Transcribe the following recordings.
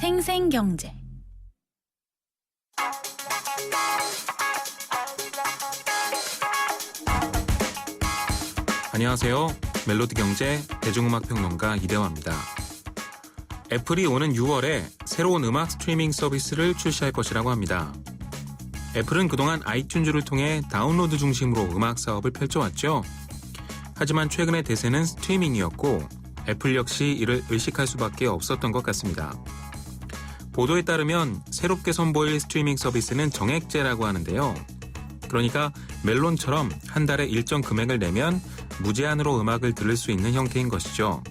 생생경제. 안녕하세요. 멜로디 경제 대중음악평론가 이대화입니다. 애플이 오는 6월에 새로운 음악 스트리밍 서비스를 출시할 것이라고 합니다. 애플은 그동안 아이튠즈를 통해 다운로드 중심으로 음악 사업을 펼쳐왔죠. 하지만 최근의 대세는 스트리밍이었고 애플 역시 이를 의식할 수밖에 없었던 것 같습니다. 보도에 따르면 새롭게 선보일 스트리밍 서비스는 정액제라고 하는데요. 그러니까 멜론처럼 한 달에 일정 금액을 내면 무제한으로 음악을 들을 수 있는 형태인 것이죠.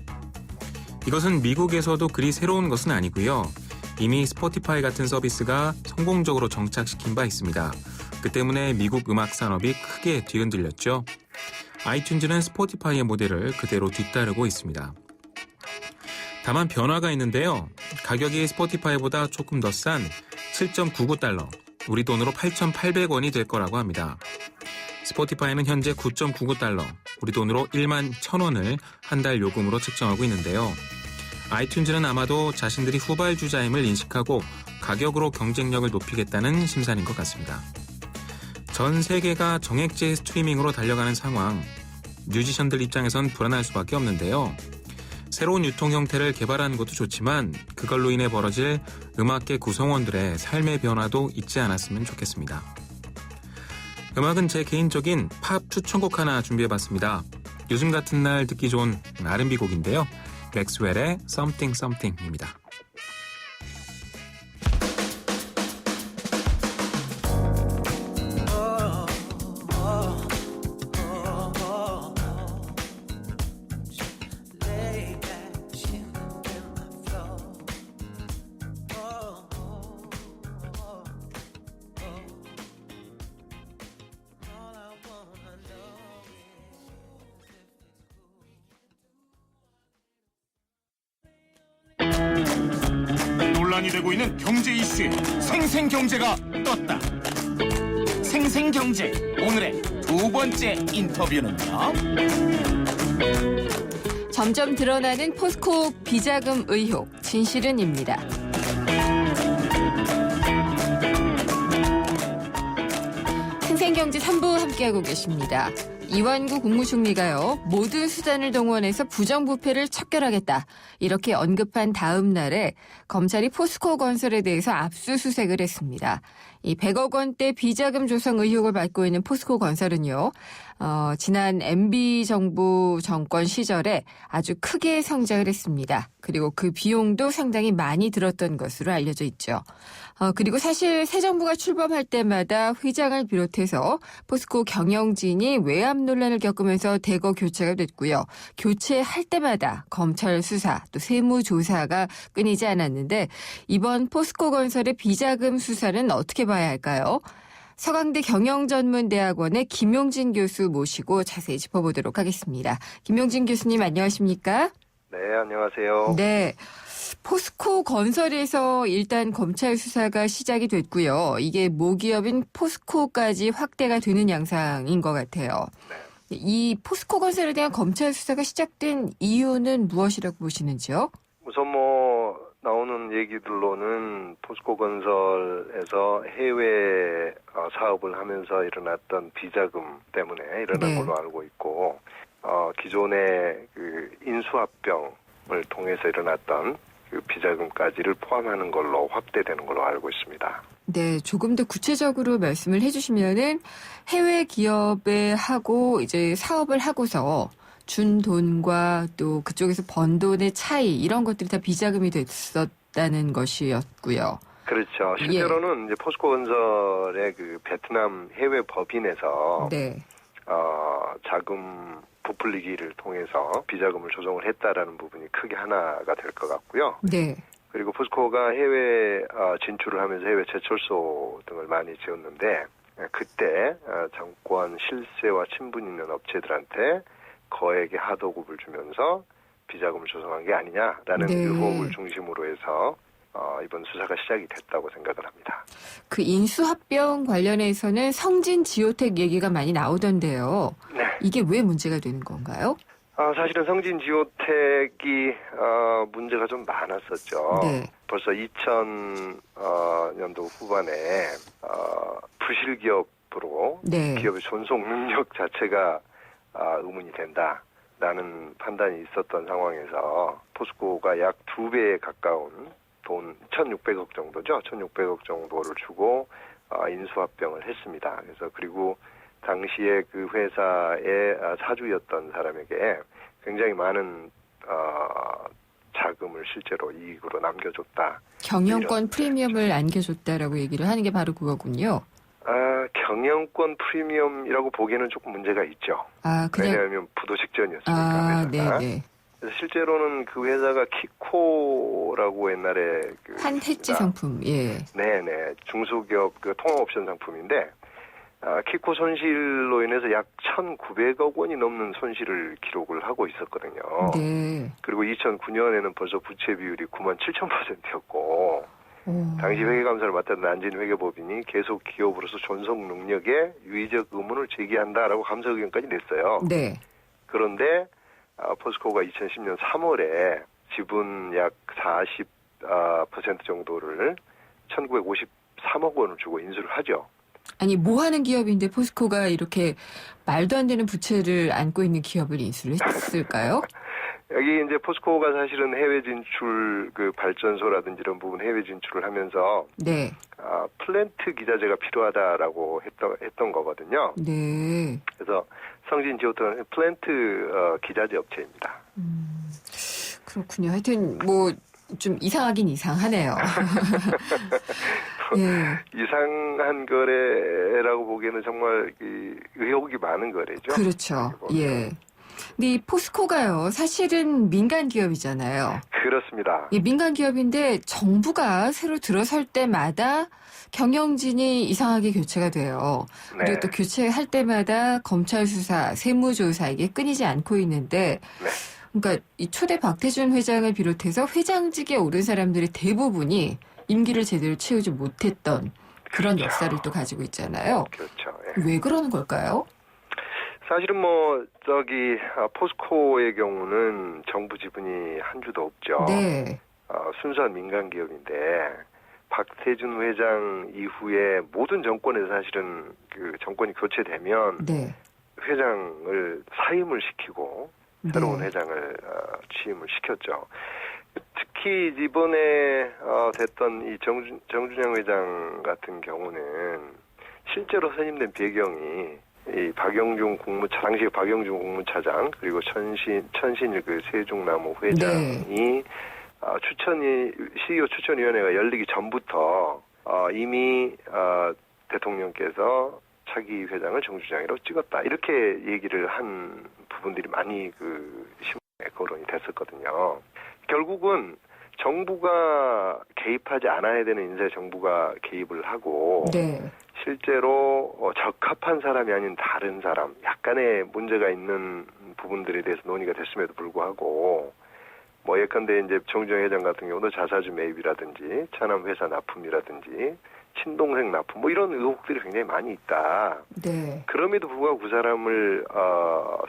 이것은 미국에서도 그리 새로운 것은 아니고요. 이미 스포티파이 같은 서비스가 성공적으로 정착시킨 바 있습니다. 그 때문에 미국 음악 산업이 크게 뒤흔들렸죠. 아이튠즈는 스포티파이의 모델을 그대로 뒤따르고 있습니다. 다만 변화가 있는데요. 가격이 스포티파이보다 조금 더 싼 7.99달러, 우리 돈으로 8,800원이 될 거라고 합니다. 스포티파이는 현재 9.99달러, 우리 돈으로 11,000원을 한 달 요금으로 측정하고 있는데요. 아이튠즈는 아마도 자신들이 후발주자임을 인식하고 가격으로 경쟁력을 높이겠다는 심산인 것 같습니다. 전 세계가 정액제 스트리밍으로 달려가는 상황, 뮤지션들 입장에선 불안할 수밖에 없는데요. 새로운 유통 형태를 개발하는 것도 좋지만 그걸로 인해 벌어질 음악계 구성원들의 삶의 변화도 잊지 않았으면 좋겠습니다. 음악은 제 개인적인 팝 추천곡 하나 준비해봤습니다. 요즘 같은 날 듣기 좋은 R&B 곡인데요. 맥스웰의 Something Something입니다. 논란이 되고 있는 경제 이슈에 생생경제가 떴다. 생생경제 오늘의 두 번째 인터뷰는요. 점점 드러나는 포스코 비자금 의혹, 진실은입니다. 생생경제 3부 함께하고 계십니다. 이완구 국무총리가요, 모든 수단을 동원해서 부정부패를 척결하겠다, 이렇게 언급한 다음 날에 검찰이 포스코 건설에 대해서 압수수색을 했습니다. 이 100억 원대 비자금 조성 의혹을 받고 있는 포스코 건설은요, 지난 MB 정부 정권 시절에 아주 크게 성장을 했습니다. 그리고 그 비용도 상당히 많이 들었던 것으로 알려져 있죠. 그리고 사실 새 정부가 출범할 때마다 회장을 비롯해서 포스코 경영진이 외압 논란을 겪으면서 대거 교체가 됐고요. 교체할 때마다 검찰 수사 또 세무조사가 끊이지 않았는데 이번 포스코 건설의 비자금 수사는 어떻게 봐야 할까요? 서강대 경영전문대학원의 김용진 교수 모시고 자세히 짚어보도록 하겠습니다. 김용진 교수님 안녕하십니까? 네, 안녕하세요. 네. 포스코 건설에서 일단 검찰 수사가 시작이 됐고요. 이게 모기업인 포스코까지 확대가 되는 양상인 것 같아요. 네. 이 포스코 건설에 대한 검찰 수사가 시작된 이유는 무엇이라고 보시는지요? 우선 나오는 얘기들로는 포스코 건설에서 해외 사업을 하면서 일어났던 비자금 때문에 일어난 걸로 알고 있고, 기존의 그 인수합병을 통해서 일어났던 그 비자금까지를 포함하는 걸로 확대되는 걸로 알고 있습니다. 네, 조금 더 구체적으로 말씀을 해주시면은 해외 기업에 하고 이제 사업을 하고서 준 돈과 또 그쪽에서 번 돈의 차이, 이런 것들이 다 비자금이 됐었다는 것이었고요. 그렇죠. 실제로는 이제 포스코 건설의 그 베트남 해외 법인에서 네. 자금 부풀리기를 통해서 비자금을 조성을 했다라는 부분이 크게 하나가 될 것 같고요. 네. 그리고 포스코가 해외 진출을 하면서 해외 제철소 등을 많이 지었는데, 그때 정권 실세와 친분 있는 업체들한테 거액의 하도급을 주면서 비자금을 조성한 게 아니냐라는 네. 의혹을 중심으로 해서 이번 수사가 시작이 됐다고 생각을 합니다. 그 인수합병 관련해서는 성진지오텍 얘기가 많이 나오던데요. 네. 이게 왜 문제가 되는 건가요? 사실은 성진지오텍이 문제가 좀 많았었죠. 네. 벌써 2000년도 후반에 부실 기업으로 네. 기업의 존속 능력 자체가 의문이 된다라는 판단이 있었던 상황에서 포스코가 약 2배에 가까운 돈 1,600억 정도죠. 1,600억 정도를 주고 인수합병을 했습니다. 그래서 그리고 당시에 그 회사의 사주였던 사람에게 굉장히 많은 자금을 실제로 이익으로 남겨줬다. 경영권 프리미엄을 안겨줬다라고 얘기를 하는 게 바로 그거군요. 경영권 프리미엄이라고 보기에는 조금 문제가 있죠. 그냥 왜냐하면 부도식전이었으니까. 회사가. 네네. 그래서 실제로는 그 회사가 키코라고 옛날에 한택지 상품, 예. 네네. 중소기업 통합옵션 상품인데, 키코 손실로 인해서 약 1,900억 원이 넘는 손실을 기록을 하고 있었거든요. 네. 그리고 2009년에는 벌써 부채 비율이 97,000%였고, 당시 회계감사를 맡았던 안진 회계법인이 계속 기업으로서 존속 능력에 유의적 의문을 제기한다라고 감사 의견까지 냈어요. 네. 그런데 포스코가 2010년 3월에 지분 약 40% 정도를 1,953억 원을 주고 인수를 하죠. 아니 뭐 하는 기업인데 포스코가 이렇게 말도 안 되는 부채를 안고 있는 기업을 인수를 했을까요? 여기 이제 포스코가 사실은 해외 진출 발전소라든지 이런 부분 해외 진출을 하면서 네. 플랜트 기자재가 필요하다라고 했던 거거든요. 네. 그래서 성진 지오토는 플랜트 기자재 업체입니다. 그렇군요. 하여튼 뭐 좀 이상하긴 이상하네요. 예. 이상한 거래라고 보기에는 정말 의혹이 많은 거래죠. 그렇죠. 예. 근데 이 포스코가요, 사실은 민간 기업이잖아요. 그렇습니다. 이 민간 기업인데 정부가 새로 들어설 때마다 경영진이 이상하게 교체가 돼요. 네. 그리고 또 교체할 때마다 검찰 수사, 세무조사 이게 끊이지 않고 있는데, 네. 그러니까 이 초대 박태준 회장을 비롯해서 회장직에 오른 사람들의 대부분이 임기를 제대로 채우지 못했던 그런 그렇죠. 역사를 또 가지고 있잖아요. 그렇죠. 예. 왜 그러는 걸까요? 사실은 포스코의 경우는 정부 지분이 한 주도 없죠. 네. 순수한 민간 기업인데 박태준 회장 이후에 모든 정권에서 사실은 정권이 교체되면 네. 회장을 사임을 시키고 새로운 네. 회장을 취임을 시켰죠. 특히 이번에 됐던 이 정준영 회장 같은 경우는 실제로 선임된 배경이 이 당시 박영중 국무차장 그리고 천신일 세종나무 회장이 CEO 추천위원회가 열리기 전부터 이미 대통령께서 차기 회장을 정주장으로 찍었다 이렇게 얘기를 한 부분들이 많이 신문에 거론이 됐었거든요. 결국은 정부가 개입하지 않아야 되는 인사에 정부가 개입을 하고 네. 실제로 적합한 사람이 아닌 다른 사람, 약간의 문제가 있는 부분들에 대해서 논의가 됐음에도 불구하고 예컨대 이제 정주영 회장 같은 경우도 자사주 매입이라든지 차남 회사 납품이라든지 친동생 납품 이런 의혹들이 굉장히 많이 있다. 네. 그럼에도 불구하고 그 사람을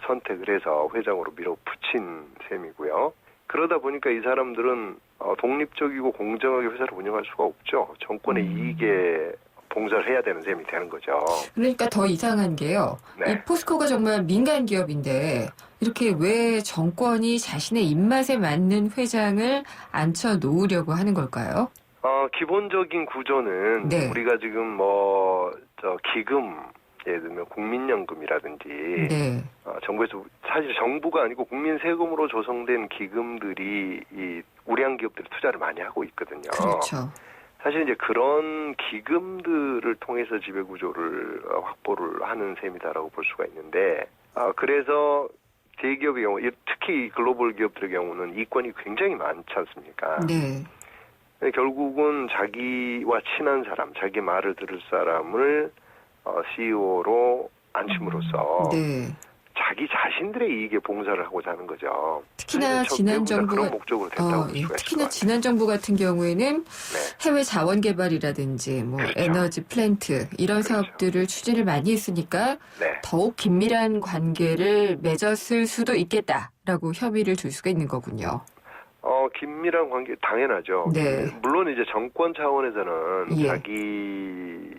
선택을 해서 회장으로 밀어붙인 셈이고요. 그러다 보니까 이 사람들은 독립적이고 공정하게 회사를 운영할 수가 없죠. 정권의 이익에 봉사를 해야 되는 셈이 되는 거죠. 그러니까 더 이상한 게요. 네. 이 포스코가 정말 민간 기업인데 이렇게 왜 정권이 자신의 입맛에 맞는 회장을 앉혀 놓으려고 하는 걸까요? 기본적인 구조는 네. 우리가 지금 기금 예를 들면 국민연금이라든지 네. 정부에서 사실 정부가 아니고 국민 세금으로 조성된 기금들이 이 우량 기업들이 투자를 많이 하고 있거든요. 그렇죠. 사실 이제 그런 기금들을 통해서 지배 구조를 확보를 하는 셈이다라고 볼 수가 있는데 그래서 대기업의 경우 특히 글로벌 기업들의 경우는 이권이 굉장히 많지 않습니까? 네. 결국은 자기와 친한 사람, 자기 말을 들을 사람을 CEO로 앉힘으로써 네. 자기 자신들의 이익에 봉사를 하고자 하는 거죠. 특히나 지난 정부가 그런 목적으로 됐다고 볼 수가 있을 특히나 것 지난 정부 같은 경우에는 네. 해외 자원 개발이라든지 그렇죠. 에너지 플랜트 이런 그렇죠. 사업들을 추진을 많이 했으니까 네. 더욱 긴밀한 관계를 맺었을 수도 있겠다라고 협의를 둘 수가 있는 거군요. 긴밀한 관계 당연하죠. 네. 물론 이제 정권 차원에서는 예. 자기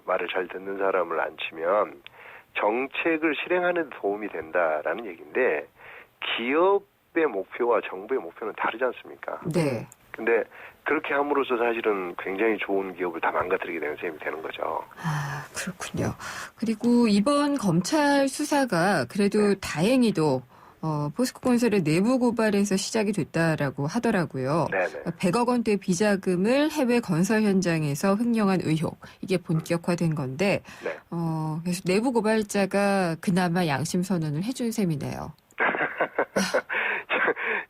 말을 잘 듣는 사람을 앉히면 정책을 실행하는 데 도움이 된다라는 얘기인데 기업의 목표와 정부의 목표는 다르지 않습니까? 네. 근데 그렇게 함으로써 사실은 굉장히 좋은 기업을 다 망가뜨리게 되는 셈이 되는 거죠. 아, 그렇군요. 그리고 이번 검찰 수사가 그래도 다행히도 포스코건설의 내부 고발에서 시작이 됐다라고 하더라고요. 네네. 100억 원대 비자금을 해외 건설 현장에서 횡령한 의혹, 이게 본격화된 건데, 네. 그래서 내부 고발자가 그나마 양심 선언을 해준 셈이네요.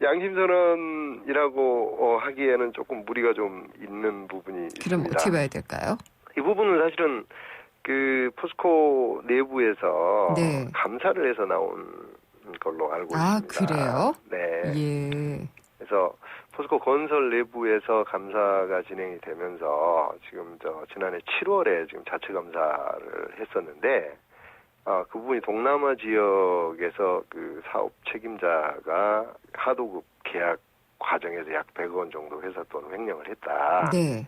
양심선언이라고 하기에는 조금 무리가 좀 있는 부분이 그럼 있습니다. 어떻게 봐야 될까요? 이 부분은 사실은 그 포스코 내부에서 네. 감사를 해서 나온 걸로 알고 아, 있습니다. 그래요? 네. 예. 그래서 포스코 건설 내부에서 감사가 진행이 되면서 지금 지난해 7월에 지금 자체 감사를 했었는데 그 부분이 동남아 지역에서 그 사업 책임자가 하도급 계약 과정에서 약 100억 원 정도 회사 돈 횡령을 했다. 네.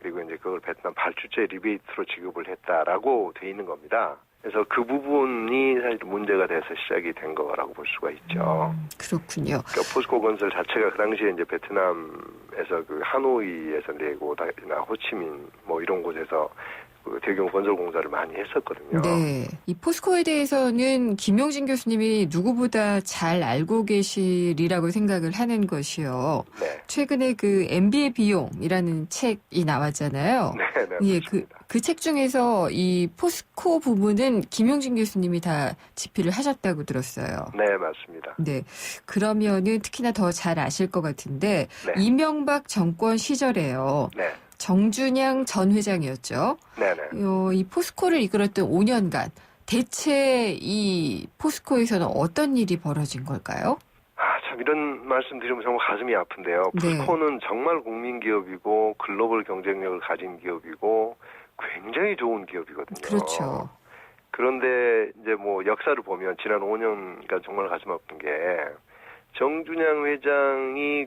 그리고 이제 그걸 베트남 발주처에 리베이트로 지급을 했다라고 돼 있는 겁니다. 그래서 그 부분이 사실 문제가 돼서 시작이 된 거라고 볼 수가 있죠. 그렇군요. 그러니까 포스코 건설 자체가 그 당시에 이제 베트남에서 그 하노이에서 내고 호치민 뭐 이런 곳에서 그 대규모 건설 공사를 많이 했었거든요. 네. 이 포스코에 대해서는 김용진 교수님이 누구보다 잘 알고 계시리라고 생각을 하는 것이요. 네. 최근에 그 MB의 비용이라는 책이 나왔잖아요. 네, 네. 예, 그렇습니다. 그 책 중에서 이 포스코 부분은 김용진 교수님이 다 집필을 하셨다고 들었어요. 네, 맞습니다. 네. 그러면은 특히나 더 잘 아실 것 같은데, 네. 이명박 정권 시절에요. 네. 정준양 전 회장이었죠. 네네. 이 포스코를 이끌었던 5년간 대체 이 포스코에서는 어떤 일이 벌어진 걸까요? 참 이런 말씀 드리면 정말 가슴이 아픈데요. 네. 포스코는 정말 국민 기업이고 글로벌 경쟁력을 가진 기업이고 굉장히 좋은 기업이거든요. 그렇죠. 그런데 이제 뭐 역사를 보면 지난 5년간 정말 가슴 아픈 게 정준양 회장이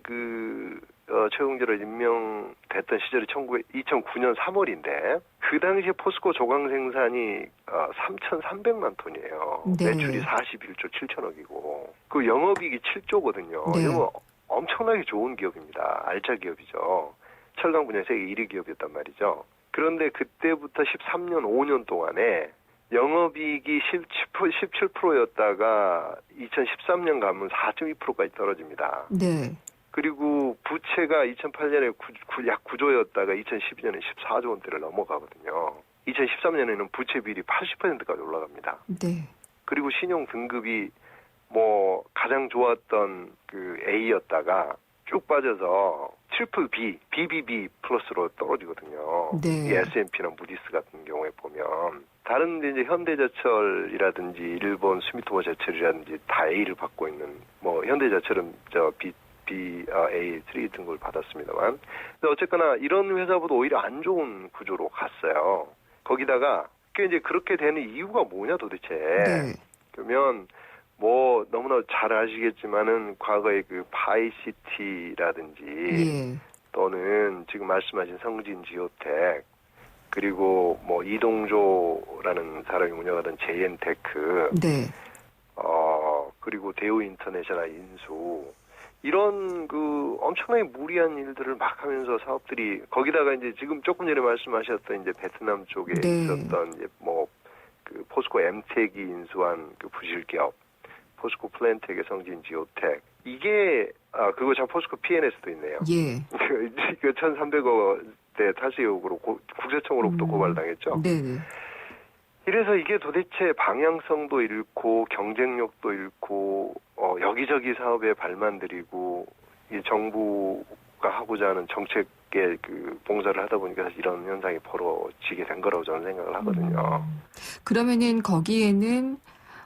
최웅재로 임명됐던 시절이 2009년 3월인데 그 당시에 포스코 조강 생산이 3,300만 톤이에요. 네. 매출이 41조 7천억이고 그 영업이익이 7조거든요. 네. 이거 엄청나게 좋은 기업입니다. 알짜 기업이죠. 철강 분야 세계 1위 기업이었단 말이죠. 그런데 그때부터 13년 5년 동안에 영업이익이 17%였다가 2013년 가면 4.2%까지 떨어집니다. 네. 그리고 부채가 2008년에 약 9조였다가 2012년에 14조 원대를 넘어가거든요. 2013년에는 부채 비율이 80%까지 올라갑니다. 네. 그리고 신용 등급이 뭐 가장 좋았던 그 A였다가 쭉 빠져서 트리플 B, BBB 플러스로 떨어지거든요. 네. 이 S&P나 무디스 같은 경우에 보면 다른 이제 현대제철이라든지 일본 스미토모 제철이라든지 다 A를 받고 있는 뭐 현대제철은 A3 등급을 받았습니다만 근데 어쨌거나 이런 회사보다 오히려 안 좋은 구조로 갔어요. 거기다가 이제 그렇게 되는 이유가 뭐냐 도대체. 네. 그러면 뭐 너무나 잘 아시겠지만은 과거에 그 바이시티라든지 예. 또는 지금 말씀하신 성진지오텍 그리고 뭐 이동조라는 사람이 운영하던 JN테크 네. 그리고 대우인터내셔널 인수 이런 그 엄청나게 무리한 일들을 막 하면서 사업들이 거기다가 이제 지금 조금 전에 말씀하셨던 이제 베트남 쪽에 네. 있었던 이제 뭐 그 포스코 엠텍이 인수한 그 부실기업 포스코 플랜텍의 성진 지오텍 이게 그거 참 포스코 P&S도 있네요. 예. 그 1,300억 대 탈세 의혹으로 국세청으로부터 고발당했죠. 네. 이래서 이게 도대체 방향성도 잃고 경쟁력도 잃고 여기저기 사업에 발만 들이고 이 정부가 하고자 하는 정책에 그 봉사를 하다 보니까 사실 이런 현상이 벌어지게 된 거라고 저는 생각을 하거든요. 그러면은 거기에는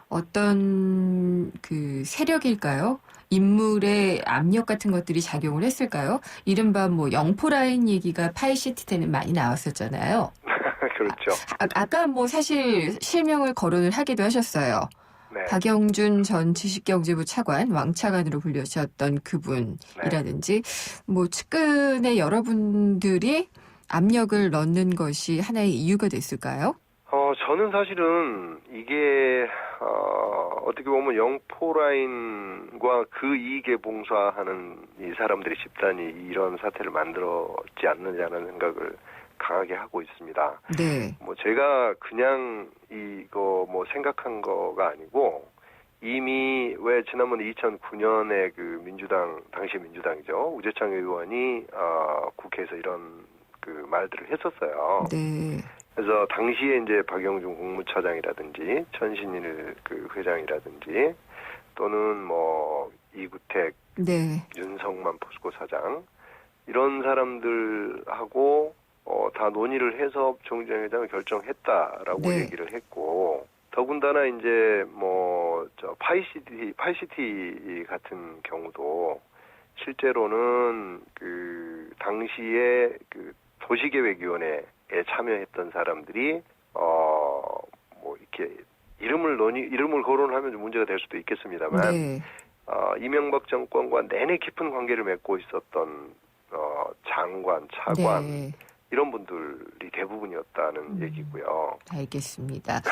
어떤 그 세력일까요? 인물의 압력 같은 것들이 작용을 했을까요? 이른바 뭐 영포라인 얘기가 파이시티 때는 많이 나왔었잖아요. 그렇죠. 아까 뭐 사실 실명을 거론을 하기도 하셨어요. 네. 박영준 전 지식경제부 차관, 왕차관으로 불리셨던 그분이라든지 뭐 측근의 여러분들이 압력을 넣는 것이 하나의 이유가 됐을까요? 저는 사실은 이게 어떻게 보면 영포라인과 그 이익에 봉사하는 이 사람들의 집단이 이런 사태를 만들었지 않느냐는 생각을 강하게 하고 있습니다. 네. 뭐 제가 그냥 이거 뭐 생각한 거가 아니고 이미 왜 지난번 2009년에 그 민주당 당시 민주당이죠 우재창 의원이 국회에서 이런 그 말들을 했었어요. 네. 그래서 당시에 이제 박영준 국무차장이라든지 천신일 그 회장이라든지 또는 뭐 이구택, 네. 윤성만 포스코 사장 이런 사람들하고 다 논의를 해서 정의당 회장을 결정했다라고 네. 얘기를 했고 더군다나 이제 뭐 저 파이시티 같은 경우도 실제로는 그 당시에 그 도시계획위원회에 참여했던 사람들이 뭐 이렇게 이름을 거론하면 좀 문제가 될 수도 있겠습니다만 네. 이명박 정권과 내내 깊은 관계를 맺고 있었던 장관, 차관 네. 이런 분들이 대부분이었다는 얘기고요. 알겠습니다.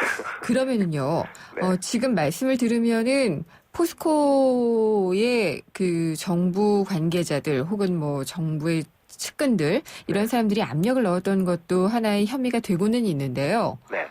그러면은요, 네. 지금 말씀을 들으면은 포스코의 그 정부 관계자들 혹은 뭐 정부의 측근들 이런 사람들이 압력을 넣었던 것도 하나의 혐의가 되고는 있는데요. 네.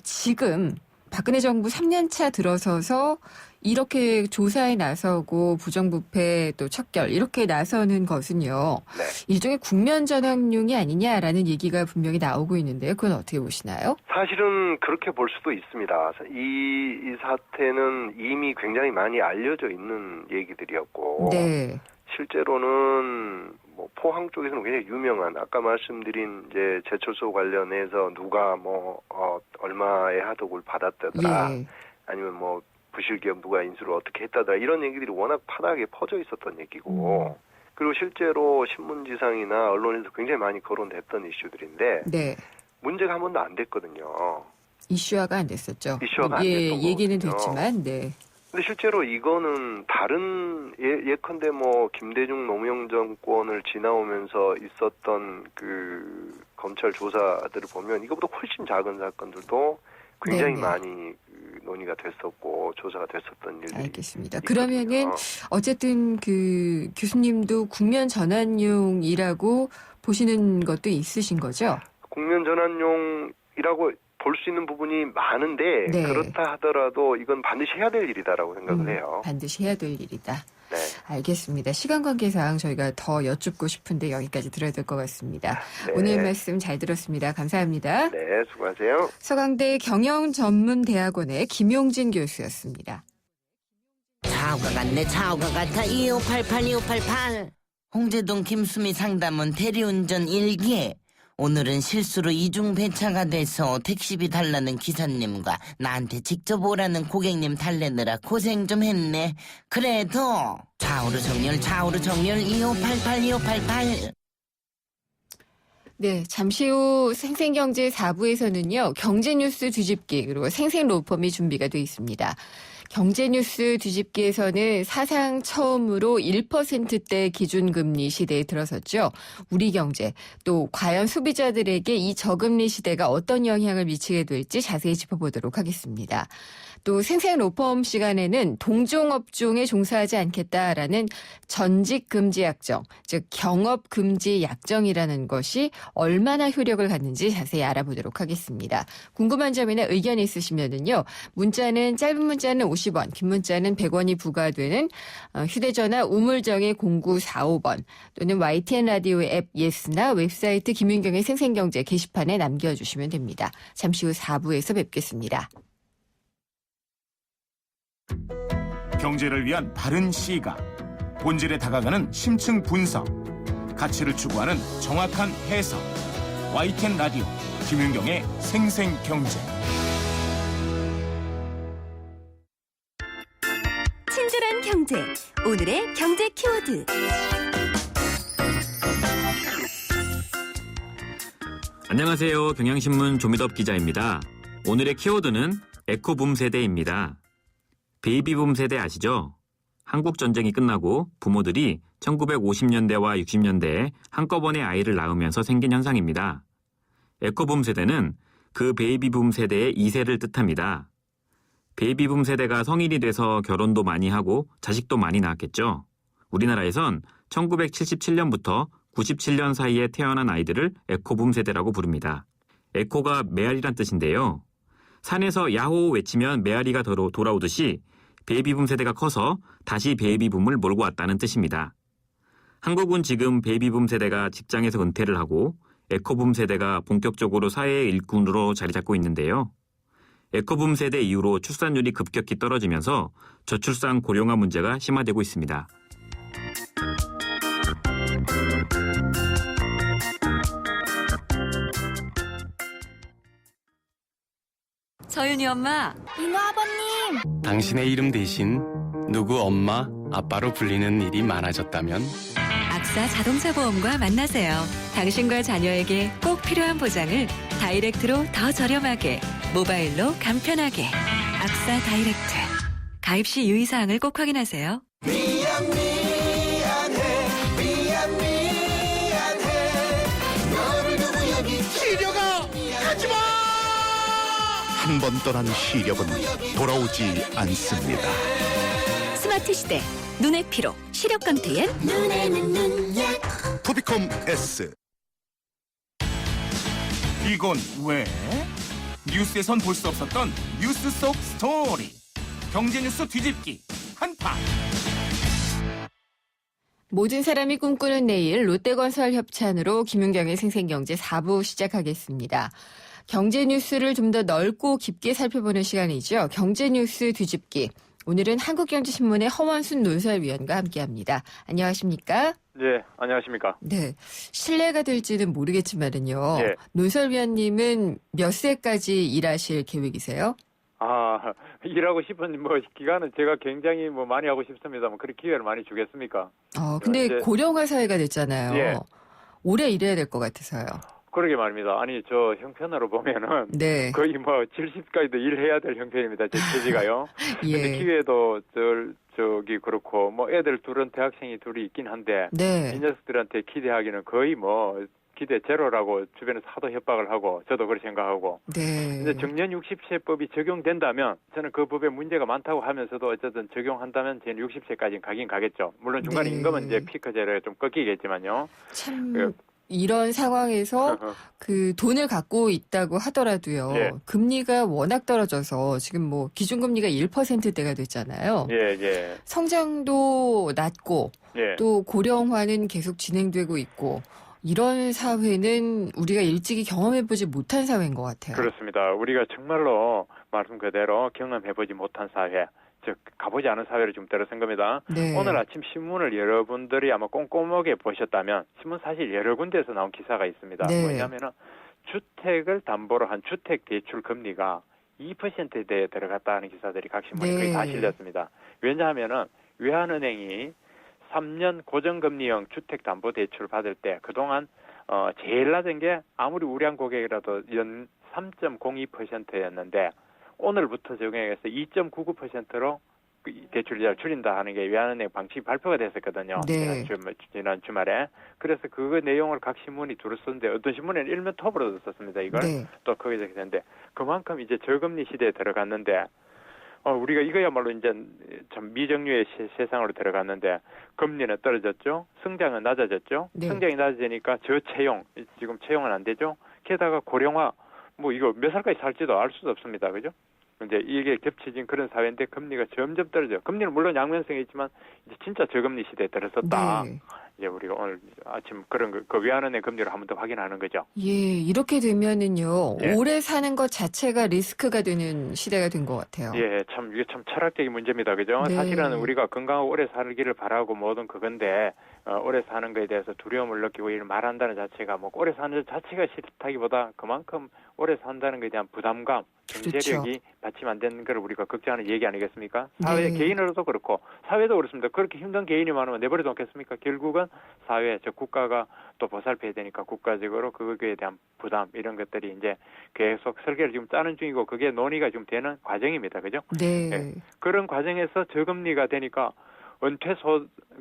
지금 박근혜 정부 3년차 들어서서 이렇게 조사에 나서고 부정부패 또 척결 이렇게 나서는 것은요. 네. 일종의 국면 전환용이 아니냐라는 얘기가 분명히 나오고 있는데요. 그건 어떻게 보시나요? 사실은 그렇게 볼 수도 있습니다. 이 사태는 이미 굉장히 많이 알려져 있는 얘기들이었고 네. 실제로는 뭐 포항 쪽에서는 굉장히 유명한 아까 말씀드린 이제 제철소 관련해서 누가 뭐 얼마의 하도급을 받았다더라 예. 아니면 뭐 부실기업 누가 인수를 어떻게 했다더라 이런 얘기들이 워낙 파다하게 퍼져 있었던 얘기고 그리고 실제로 신문지상이나 언론에서 굉장히 많이 거론됐던 이슈들인데 네. 문제가 한 번도 안 됐거든요. 이슈화가 안 됐었죠. 이슈화가 안 예, 됐던 얘기는 거거든요. 됐지만, 네. 근데 실제로 이거는 다른 예컨대 뭐 김대중 노무현 정권을 지나오면서 있었던 그 검찰 조사들을 보면 이거보다 훨씬 작은 사건들도 굉장히 네네. 많이 그 논의가 됐었고 조사가 됐었던 일들이 알겠습니다. 있거든요. 그러면은 어쨌든 그 교수님도 국면 전환용이라고 보시는 것도 있으신 거죠? 국면 전환용이라고 볼 수 있는 부분이 많은데 네. 그렇다 하더라도 이건 반드시 해야 될 일이다라고 생각을 해요. 반드시 해야 될 일이다. 네. 알겠습니다. 시간 관계상 저희가 더 여쭙고 싶은데 여기까지 들어야 될 것 같습니다. 네. 오늘 말씀 잘 들었습니다. 감사합니다. 네, 수고하세요. 서강대 경영전문대학원의 김용진 교수였습니다. 차오가 같네 차오가 같아 2588 홍제동 김수미 상담원 대리운전 1기 오늘은 실수로 이중배차가 돼서 택시비 달라는 기사님과 나한테 직접 오라는 고객님 달래느라 고생 좀 했네. 그래도 좌우로 정렬 2588 네, 잠시 후 생생경제 4부에서는요. 경제뉴스 뒤집기 그리고 생생로펌이 준비가 되어 있습니다. 경제뉴스 뒤집기에서는 사상 처음으로 1%대 기준금리 시대에 들어섰죠. 우리 경제, 또 과연 소비자들에게 이 저금리 시대가 어떤 영향을 미치게 될지 자세히 짚어보도록 하겠습니다. 또 생생로펌 시간에는 동종업종에 종사하지 않겠다라는 전직금지약정, 즉 경업금지약정이라는 것이 얼마나 효력을 갖는지 자세히 알아보도록 하겠습니다. 궁금한 점이나 의견이 있으시면은요. 문자는 짧은 문자는 50원, 긴 문자는 100원이 부과되는 휴대전화 우물정의 0945번 또는 YTN 라디오의 앱 예스나 웹사이트 김윤경의 생생경제 게시판에 남겨주시면 됩니다. 잠시 후 4부에서 뵙겠습니다. 경제를 위한 바른 시각, 본질에 다가가는 심층 분석, 가치를 추구하는 정확한 해석. YTN 라디오 김윤경의 생생경제. 친절한 경제, 오늘의 경제 키워드. 안녕하세요. 경향신문 조미덕 기자입니다. 오늘의 키워드는 에코붐 세대입니다. 베이비붐 세대 아시죠? 한국 전쟁이 끝나고 부모들이 1950년대와 60년대에 한꺼번에 아이를 낳으면서 생긴 현상입니다. 에코붐 세대는 그 베이비붐 세대의 2세를 뜻합니다. 베이비붐 세대가 성인이 돼서 결혼도 많이 하고 자식도 많이 낳았겠죠. 우리나라에선 1977년부터 97년 사이에 태어난 아이들을 에코붐 세대라고 부릅니다. 에코가 메아리란 뜻인데요. 산에서 야호 외치면 메아리가 돌아오듯이 베이비붐 세대가 커서 다시 베이비붐을 몰고 왔다는 뜻입니다. 한국은 지금 베이비붐 세대가 직장에서 은퇴를 하고 에코붐 세대가 본격적으로 사회의 일꾼으로 자리 잡고 있는데요. 에코붐 세대 이후로 출산율이 급격히 떨어지면서 저출산 고령화 문제가 심화되고 있습니다. 서윤이 엄마. 인호 아버님. 당신의 이름 대신 누구 엄마, 아빠로 불리는 일이 많아졌다면 악사 자동차 보험과 만나세요. 당신과 자녀에게 꼭 필요한 보장을 다이렉트로 더 저렴하게, 모바일로 간편하게. 악사 다이렉트. 가입 시 유의사항을 꼭 확인하세요. 한 번 떠난 시력은 돌아오지 않습니다. 스마트 시대. 눈의 피로. 시력 강퇴엔 눈에는 눈약. 토비콤 S. 이건 왜? 뉴스에선 볼 수 없었던 뉴스 속 스토리. 경제 뉴스 뒤집기 한판. 모든 사람이 꿈꾸는 내일 롯데건설 협찬으로 김윤경의 생생경제 4부 시작하겠습니다. 경제 뉴스를 좀 더 넓고 깊게 살펴보는 시간이죠. 경제 뉴스 뒤집기. 오늘은 한국경제신문의 허원순 논설위원과 함께합니다. 안녕하십니까? 네, 안녕하십니까? 네, 실례가 될지는 모르겠지만은요. 예. 논설위원님은 몇 세까지 일하실 계획이세요? 일하고 싶은 기간은 제가 굉장히 많이 하고 싶습니다. 그렇게 기회를 많이 주겠습니까? 근데 이제, 고령화 사회가 됐잖아요. 예. 오래 일해야 될 것 같아서요. 그러게 말입니다. 아니, 저 형편으로 보면은 네. 거의 70까지도 일해야 될 형편입니다. 제 처지가요. 예. 근데 기회도 그렇고 애들 둘은 대학생이 둘이 있긴 한데 네. 이 녀석들한테 기대하기는 거의 기대 제로라고 주변에서 하도 협박을 하고 저도 그렇게 생각하고. 네. 근데 정년 60세법이 적용된다면 저는 그 법에 문제가 많다고 하면서도 어쨌든 적용한다면 저는 60세까지는 가긴 가겠죠. 물론 중간에 네. 임금은 이제 피크제를 좀 꺾이겠지만요. 참 이런 상황에서 그 돈을 갖고 있다고 하더라도요. 예. 금리가 워낙 떨어져서 지금 기준금리가 1%대가 됐잖아요. 예. 성장도 낮고 예. 또 고령화는 계속 진행되고 있고 이런 사회는 우리가 일찍이 경험해보지 못한 사회인 것 같아요. 그렇습니다. 우리가 정말로 말씀 그대로 경험해보지 못한 사회, 즉 가보지 않은 사회를 좀 들어선 겁니다. 네. 오늘 아침 신문을 여러분들이 아마 꼼꼼하게 보셨다면 신문 사실 여러 군데에서 나온 기사가 있습니다. 네. 뭐냐면은 주택을 담보로 한 주택 대출 금리가 2%대에 들어갔다는 기사들이 각 신문에 네. 거의 다 실렸습니다. 왜냐하면은 외환은행이 3년 고정금리형 주택담보대출 받을 때 그동안 제일 낮은 게 아무리 우량 고객이라도 연 3.02%였는데 오늘부터 적용해서 2.99%로 대출이자를 줄인다 하는 게 외환은행 방침이 발표가 됐었거든요. 네. 지난 주말에. 그래서 그 내용을 각 신문이 두루 썼는데 어떤 신문에는 일면톱으로 썼습니다. 이걸 네. 또 거기서 했는데 그만큼 이제 저금리 시대에 들어갔는데 우리가 이거야말로 이제 참 미정유의 세상으로 들어갔는데 금리는 떨어졌죠. 성장은 낮아졌죠. 네. 성장이 낮아지니까 저채용, 지금 채용은 안 되죠. 게다가 고령화, 이거 몇 살까지 살지도 알 수도 없습니다. 그죠? 근데 이게 겹쳐진 그런 사회인데 금리가 점점 떨어져요. 금리는 물론 양면성이 있지만 이제 진짜 저금리 시대에 들어섰다. 네. 이제 우리가 오늘 아침 그런 그 외환은행 금리를 한 번 더 확인하는 거죠. 예, 이렇게 되면은요. 예. 오래 사는 것 자체가 리스크가 되는 시대가 된 것 같아요. 예, 이게 참 철학적인 문제입니다. 그죠? 네. 사실은 우리가 건강하고 오래 살기를 바라고 뭐든 그건데 오래 사는 거에 대해서 두려움을 느끼고 이런 말한다는 자체가 뭐 오래 사는 자체가 싫다기보다 그만큼 오래 산다는 것에 대한 부담감, 경제력이 그렇죠. 받침 안 되는 걸 우리가 걱정하는 얘기 아니겠습니까? 사회 네. 개인으로도 그렇고 사회도 그렇습니다. 그렇게 힘든 개인이 많으면 내버려도 않겠습니까? 결국은 사회, 즉 국가가 또 보살펴야 되니까 국가적으로 그거에 대한 부담 이런 것들이 이제 계속 설계를 지금 짜는 중이고 그게 논의가 지금 되는 과정입니다. 그죠? 네. 네. 그런 과정에서 저금리가 되니까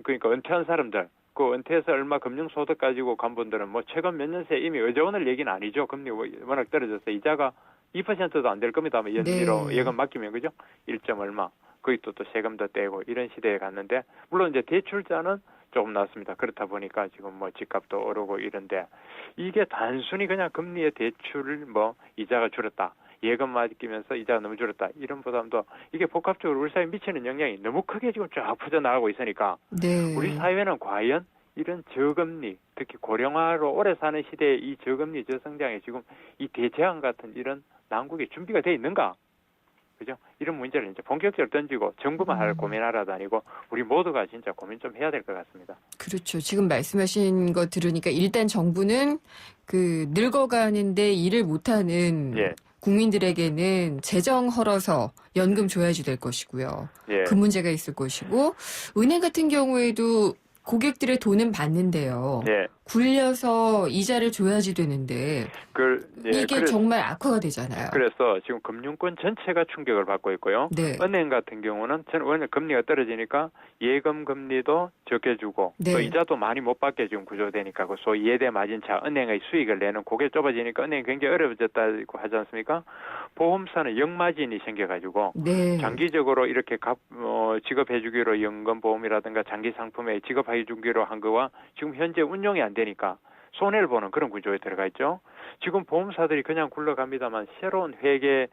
그러니까 은퇴한 사람들, 그 은퇴해서 얼마 금융소득 가지고 간 분들은 뭐 최근 몇 년 새 이미 어제오늘 얘기는 아니죠. 금리 워낙 떨어져서 이자가 2%도 안 될 겁니다. 연리로 네. 예금 맡기면 그죠? 1점 얼마. 거기 또 세금도 떼고 이런 시대에 갔는데 물론 이제 대출자는 조금 낮습니다. 그렇다 보니까 지금 뭐 집값도 오르고 이런데 이게 단순히 그냥 금리의 대출을 뭐 이자가 줄었다. 예금 맡기면서 이자가 너무 줄었다. 이런 부담도 이게 복합적으로 우리 사회에 미치는 영향이 너무 크게 지금 쫙 퍼져나가고 있으니까 네. 우리 사회는 과연 이런 저금리, 특히 고령화로 오래 사는 시대의 이 저금리 저성장에 지금 이 대재앙 같은 이런 난국이 준비가 돼 있는가? 그죠? 이런 문제를 이제 본격적으로 던지고 정부만 할 고민하라도 아니고 우리 모두가 진짜 고민 좀 해야 될 것 같습니다. 그렇죠. 지금 말씀하신 거 들으니까 일단 정부는 그 늙어가는데 일을 못하는 예. 국민들에게는 재정 헐어서 연금 줘야지 될 것이고요. 예. 그 문제가 있을 것이고 은행 같은 경우에도 고객들의 돈은 받는데요. 예. 굴려서 이자를 줘야지 되는데 이게 정말 악화가 되잖아요. 그래서 지금 금융권 전체가 충격을 받고 있고요. 네. 은행 같은 경우는 원래 금리가 떨어지니까 예금 금리도 적게 주고 네. 또 이자도 많이 못 받게 지금 구조되니까 그 소위 예대 마진차 은행의 수익을 내는 그게 좁아지니까 은행이 굉장히 어려워졌다고 하지 않습니까? 보험사는 역마진이 생겨가지고 네. 장기적으로 이렇게 지급해주기로 연금보험이라든가 장기 상품에 지급해주기로 한 거와 지금 현재 운용이 안 되니까 손해를 보는 그런 구조에 들어가 있죠. 지금 보험사들이 그냥 굴러갑니다만 새로운 회계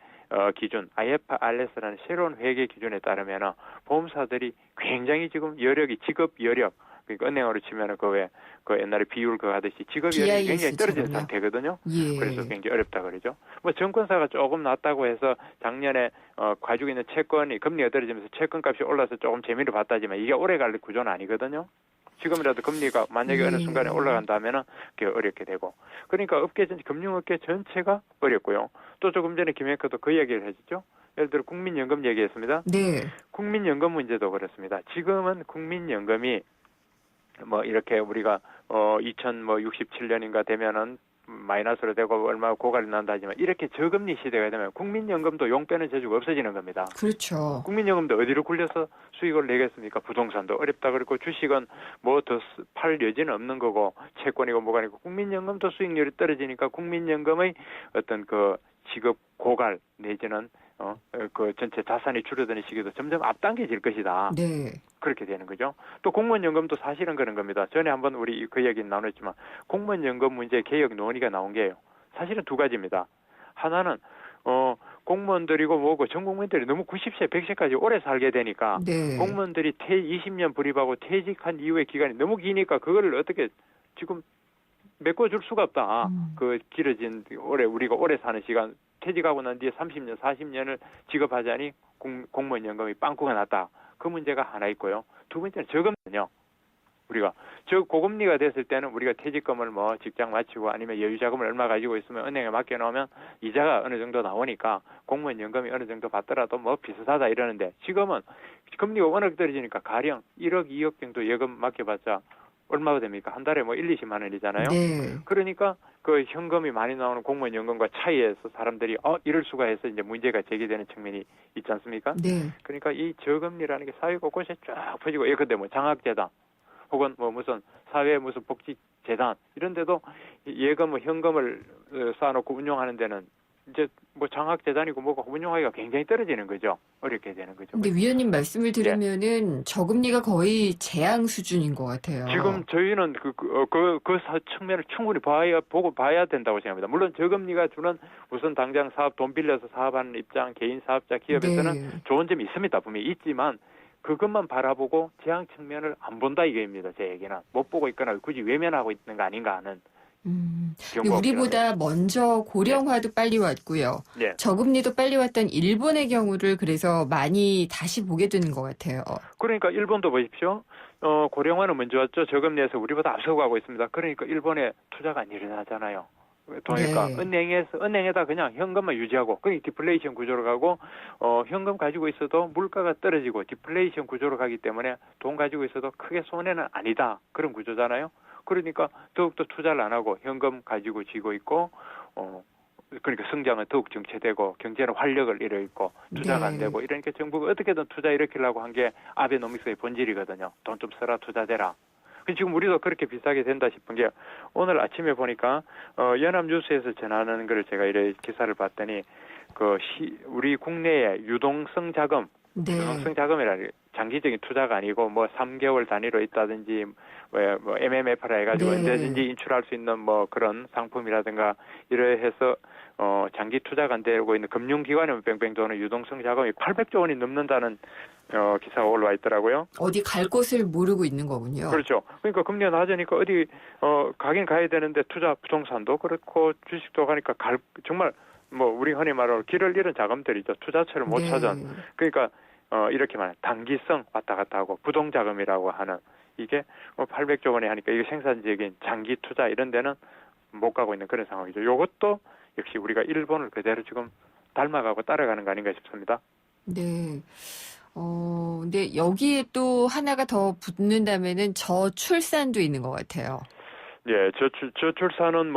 기준 IFRS라는 새로운 회계 기준에 따르면 보험사들이 굉장히 지금 지급 여력 그러니까 은행으로 치면은 그 옛날에 비율 그거 하듯이 지급 여력이 굉장히 떨어진 상태거든요. 예. 그래서 굉장히 어렵다 그러죠. 뭐 증권사가 조금 낮다고 해서 작년에 가지고 있는 채권이 금리가 떨어지면서 채권값이 올라서 조금 재미를 봤다지만 이게 오래 갈 구조는 아니거든요. 지금이라도 금리가 만약에 어느 순간에 올라간다면은 그게 어렵게 되고. 그러니까 금융업계 전체가 어렵고요. 또 조금 전에 김혜커도 그 얘기를 해주죠. 예를 들어 국민연금 얘기했습니다. 네. 국민연금 문제도 그렇습니다. 지금은 국민연금이 뭐 이렇게 우리가 2067년인가 되면은 마이너스로 되고 얼마 고갈이 난다 하지만 이렇게 저금리 시대가 되면 국민연금도 용 빼는 재주가 없어지는 겁니다. 그렇죠. 국민연금도 어디로 굴려서 수익을 내겠습니까? 부동산도 어렵다 그랬고 주식은 뭐 더 팔 여지는 없는 거고 채권이고 뭐가 아니고 국민연금도 수익률이 떨어지니까 국민연금의 어떤 그 지급 고갈 내지는 그 전체 자산이 줄어드는 시기도 점점 앞당겨질 것이다. 네. 그렇게 되는 거죠. 또 공무원연금도 사실은 그런 겁니다. 전에 한번 우리 그 얘기는 나눴지만 공무원연금 문제 개혁 논의가 나온 게요. 사실은 두 가지입니다. 하나는 공무원들이고 뭐고 전 국민들이 너무 90세, 100세까지 오래 살게 되니까 네. 공무원들이 20년 불입하고 퇴직한 이후의 기간이 너무 기니까 그거를 어떻게 지금 메꿔줄 수가 없다. 그 길어진 우리가 오래 사는 시간 퇴직하고 난 뒤에 30년, 40년을 지급하자니 공무원연금이 빵꾸가 났다. 그 문제가 하나 있고요. 두 번째는 저금리는요. 우리가 고금리가 됐을 때는 우리가 퇴직금을 뭐 직장 마치고 아니면 여유자금을 얼마 가지고 있으면 은행에 맡겨놓으면 이자가 어느 정도 나오니까 공무원연금이 어느 정도 받더라도 뭐 비슷하다 이러는데 지금은 금리가 워낙 떨어지니까 가령 1억, 2억 정도 예금 맡겨봤자 얼마가 됩니까? 한 달에 뭐 1, 20만 원이잖아요. 네. 그러니까 그 현금이 많이 나오는 공무원연금과 차이에서 사람들이 이럴 수가 해서 이제 문제가 제기되는 측면이 있지 않습니까? 네. 그러니까 이 저금리라는 게 사회 곳곳에 쫙 퍼지고 예컨대 뭐 장학재단 혹은 뭐 무슨 사회 무슨 복지재단 이런 데도 예금 현금을 쌓아놓고 운용하는 데는 이제 뭐 장학재단이고 뭐고 운용하기가 굉장히 떨어지는 거죠. 어렵게 되는 거죠. 근데 위원님 말씀을 들으면은 저금리가 거의 재앙 수준인 것 같아요. 지금 저희는 그 측면을 충분히 보고 봐야 된다고 생각합니다. 물론 저금리가 주는 우선 당장 돈 빌려서 사업하는 입장, 개인 사업자, 기업에서는 네. 좋은 점이 있습니다. 분명히 있지만 그것만 바라보고 재앙 측면을 안 본다 이게입니다. 제 얘기는 못 보고 있거나 굳이 외면하고 있는 거 아닌가 하는 근데 우리보다 먼저 고령화도 빨리 왔고요. 네. 저금리도 빨리 왔던 일본의 경우를 그래서 많이 다시 보게 되는 것 같아요. 그러니까 일본도 보십시오. 고령화는 먼저 왔죠. 저금리에서 우리보다 앞서가고 있습니다. 그러니까 일본에 투자가 안 일어나잖아요. 그러니까 네. 은행에다 그냥 현금만 유지하고 그게 디플레이션 구조로 가고 현금 가지고 있어도 물가가 떨어지고 디플레이션 구조로 가기 때문에 돈 가지고 있어도 크게 손해는 아니다. 그런 구조잖아요. 그러니까 더욱더 투자를 안 하고 현금 가지고 지고 있고 그러니까 성장은 더욱 정체되고 경제는 활력을 잃어있고 투자가 안 되고 이러니까 정부가 어떻게든 투자 일으키려고 한 게 아베노믹스의 본질이거든요. 돈 좀 써라 투자되라. 지금 우리도 그렇게 비슷하게 된다 싶은 게 오늘 아침에 보니까 연합뉴스에서 전하는 걸 제가 이래 기사를 봤더니 우리 국내의 유동성 자금 유동성 자금이라는 장기적인 투자가 아니고 뭐 3개월 단위로 있다든지 뭐 MMF라 해가지고 언제든지 인출할 수 있는 뭐 그런 상품이라든가 이래해서 장기 투자가 안 되고 있는 금융기관에 뺑뺑 도는 유동성 자금이 800조 원이 넘는다는 기사가 올라와 있더라고요. 어디 갈 곳을 모르고 있는 거군요. 그렇죠. 그러니까 금리가 낮으니까 어디 가긴 가야 되는데 투자 부동산도 그렇고 주식도 가니까 정말 뭐 우리 흔히 말하는 길을 잃은 자금들이죠. 투자처를 못 찾은. 그러니까 이렇게 말하면 단기성 왔다 갔다 하고 부동자금이라고 하는 이게 800조 원에 하니까 이게 생산적인 장기 투자 이런 데는 못 가고 있는 그런 상황이죠. 이것도 역시 우리가 일본을 그대로 지금 닮아가고 따라가는 거 아닌가 싶습니다. 네. 근데 여기에 또 하나가 더 붙는다면은 저출산도 있는 것 같아요. 예, 저출산은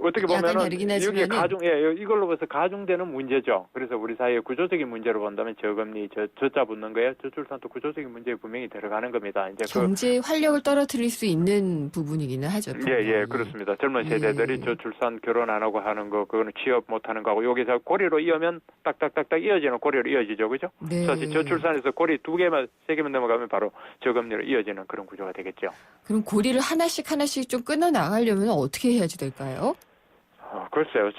어떻게 보면은 여기 이걸로 봐서 가중되는 문제죠. 그래서 우리 사회의 구조적인 문제로 본다면 저금리, 저자 붙는 거예요. 저출산도 구조적인 문제에 분명히 들어가는 겁니다. 이제 경제 활력을 떨어뜨릴 수 있는 부분이기는 하죠. 예, 그렇습니다. 젊은 세대들이 저출산 결혼 안 하고 하는 거, 그거는 취업 못 하는 거하고 여기서 고리로 이으면 딱딱딱딱 이어지는 고리로 이어지죠, 그죠? 네. 사실 저출산에서 고리 2개만, 3개만 넘어가면 바로 저금리로 이어지는 그런 구조가 되겠죠. 그럼 고리를 하나씩 좀 끊어 나가려면 어떻게 해야지 될까요? 글쎄요.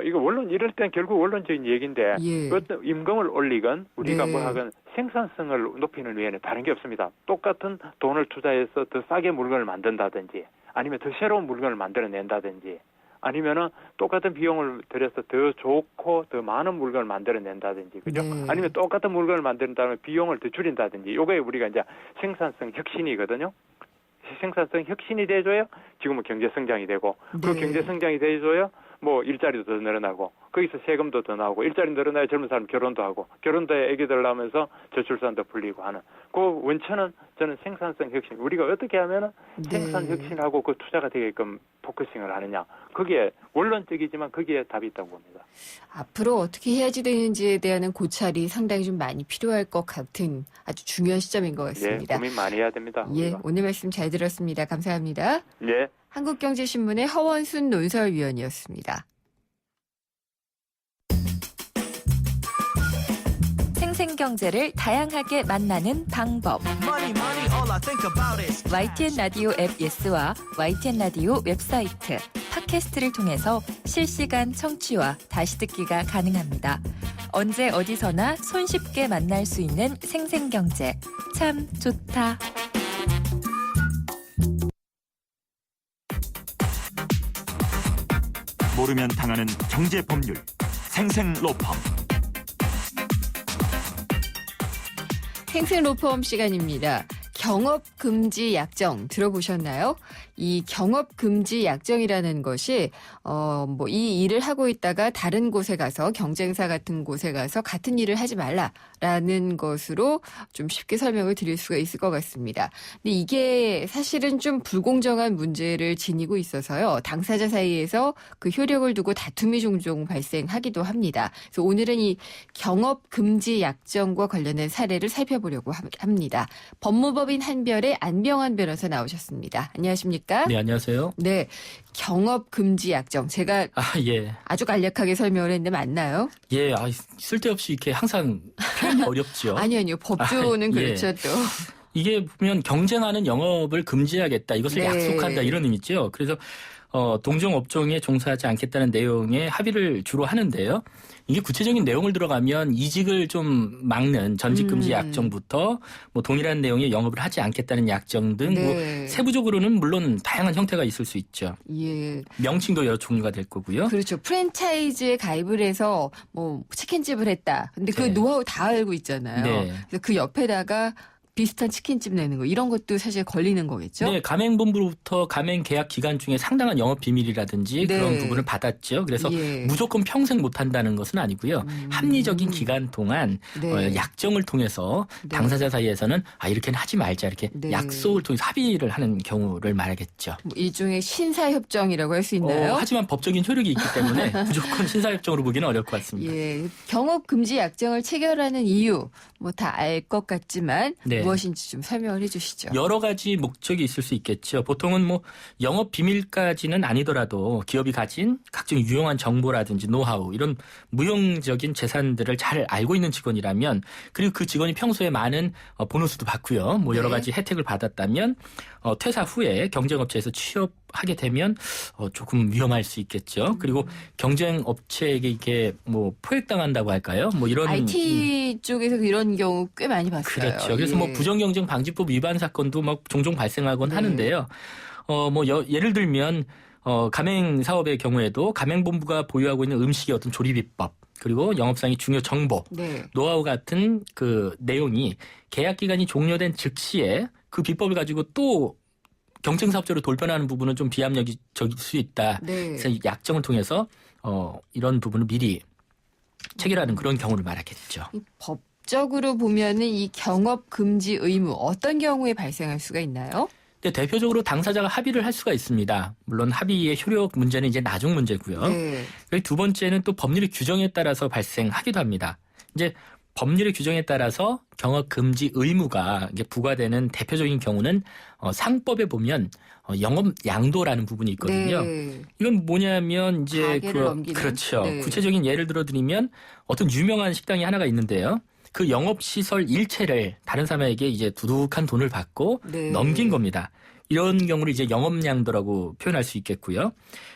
이거 이럴 땐 결국 원론적인 얘기인데, 어떤 임금을 올리건, 우리가 뭐 하건 생산성을 높이는 외에는 다른 게 없습니다. 똑같은 돈을 투자해서 더 싸게 물건을 만든다든지, 아니면 더 새로운 물건을 만들어낸다든지, 아니면은 똑같은 비용을 들여서 더 좋고 더 많은 물건을 만들어낸다든지, 그죠? 아니면 똑같은 물건을 만든다면 비용을 더 줄인다든지, 요게 우리가 이제 생산성 혁신이거든요. 생산성 혁신이 돼줘야 지금은 경제 성장이 되고 그 경제 성장이 돼줘야 뭐 일자리도 더 늘어나고 거기서 세금도 더 나오고 일자리 늘어나야 젊은 사람 결혼도 하고 결혼도 해 애기들 낳으면서 저출산도 풀리고 하는 그 원천은 저는 생산성 혁신 우리가 어떻게 하면은 생산 혁신하고 그 투자가 되게끔 포커싱을 하느냐 그게 원론적이지만 거기에 답이 있다고 봅니다. 앞으로 어떻게 해야지 되는지에 대한 고찰이 상당히 좀 많이 필요할 것 같은 아주 중요한 시점인 것 같습니다. 예, 고민 많이 해야 됩니다. 예, 오늘 말씀 잘 들었습니다. 감사합니다. 예. 한국경제신문의 허원순 논설위원이었습니다. 생생경제를 다양하게 만나는 방법. YTN 라디오 앱 예스와 YTN 라디오 웹사이트, 팟캐스트를 통해서 실시간 청취와 다시 듣기가 가능합니다. 언제 어디서나 손쉽게 만날 수 있는 생생경제. 참 좋다. 모르면 당하는 경제 법률 생생로펌. 생생로펌 시간입니다. 경업금지 약정 들어보셨나요? 이 경업금지 약정이라는 것이 이 일을 하고 있다가 다른 곳에 가서 경쟁사 같은 곳에 가서 같은 일을 하지 말라라는 것으로 좀 쉽게 설명을 드릴 수가 있을 것 같습니다. 근데 이게 사실은 좀 불공정한 문제를 지니고 있어서요. 당사자 사이에서 그 효력을 두고 다툼이 종종 발생하기도 합니다. 그래서 오늘은 이 경업금지 약정과 관련된 사례를 살펴보려고 합니다. 법무법인 한별의 안병환 변호사 나오셨습니다. 안녕하십니까? 네, 안녕하세요. 네, 경업금지 약정. 제가 아주 간략하게 설명을 했는데 맞나요? 예, 쓸데없이 이렇게 항상 표현이 어렵죠. 아니요. 법조는 그렇죠, 또. 이게 보면 경쟁하는 영업을 금지하겠다. 이것을 약속한다. 이런 의미죠. 그래서 동종 업종에 종사하지 않겠다는 내용의 합의를 주로 하는데요. 이게 구체적인 내용을 들어가면 이직을 좀 막는 전직 금지 약정부터 뭐 동일한 내용의 영업을 하지 않겠다는 약정 등 뭐 네. 세부적으로는 물론 다양한 형태가 있을 수 있죠. 예. 명칭도 여러 종류가 될 거고요. 그렇죠. 프랜차이즈에 가입을 해서 뭐 치킨집을 했다. 근데 그 네. 노하우 다 알고 있잖아요. 네. 그래서 그 옆에다가 비슷한 치킨집 내는 거 이런 것도 사실 걸리는 거겠죠. 네, 가맹본부로부터 가맹 계약 기간 중에 상당한 영업 비밀이라든지 네. 그런 부분을 받았죠. 그래서 예. 무조건 평생 못한다는 것은 아니고요. 합리적인 기간 동안 네. 약정을 통해서 네. 당사자 사이에서는 이렇게는 하지 말자 이렇게 네. 약속을 통해서 합의를 하는 경우를 말하겠죠. 뭐 일종의 신사협정이라고 할 수 있나요? 하지만 법적인 효력이 있기 때문에 무조건 신사협정으로 보기는 어려울 것 같습니다. 예, 경업 금지 약정을 체결하는 이유 뭐 다 알 것 같지만 네. 무엇인지 좀 설명을 해주시죠. 여러 가지 목적이 있을 수 있겠죠. 보통은 뭐 영업 비밀까지는 아니더라도 기업이 가진 각종 유용한 정보라든지 노하우 이런 무용적인 재산들을 잘 알고 있는 직원이라면 그리고 그 직원이 평소에 많은 보너스도 받고요. 뭐 여러 네. 가지 혜택을 받았다면 퇴사 후에 경쟁업체에서 취업하게 되면 조금 위험할 수 있겠죠. 그리고 경쟁업체에게 이게 뭐 포획당한다고 할까요? 뭐 이런 IT 쪽에서 이런 경우 꽤 많이 봤어요. 그렇죠. 그래서 뭐 예. 부정경쟁방지법 위반 사건도 막 종종 발생하곤 네. 하는데요. 뭐 예를 들면 가맹 사업의 경우에도 가맹본부가 보유하고 있는 음식의 어떤 조리 비법 그리고 영업상의 중요 정보, 네. 노하우 같은 그 내용이 계약 기간이 종료된 즉시에 그 비법을 가지고 또 경쟁 사업자로 돌변하는 부분은 좀 비합리적일 수 있다. 네. 그래서 이 약정을 통해서 이런 부분을 미리 체결하는 그런 경우를 말하겠죠. 이 법적으로 보면은 이 경업 금지 의무 어떤 경우에 발생할 수가 있나요? 근데 대표적으로 당사자가 합의를 할 수가 있습니다. 물론 합의의 효력 문제는 이제 나중 문제고요. 네. 그리고 두 번째는 또 법률의 규정에 따라서 발생하기도 합니다. 이제 법률의 규정에 따라서 경업 금지 의무가 이게 부과되는 대표적인 경우는 상법에 보면 영업 양도라는 부분이 있거든요. 네. 이건 뭐냐면 이제 가게를 넘기는. 그렇죠. 네. 구체적인 예를 들어드리면 어떤 유명한 식당이 하나가 있는데요. 그 영업시설 일체를 다른 사람에게 이제 두둑한 돈을 받고 네. 넘긴 겁니다. 이런 경우를 이제 영업양도라고 표현할 수 있겠고요.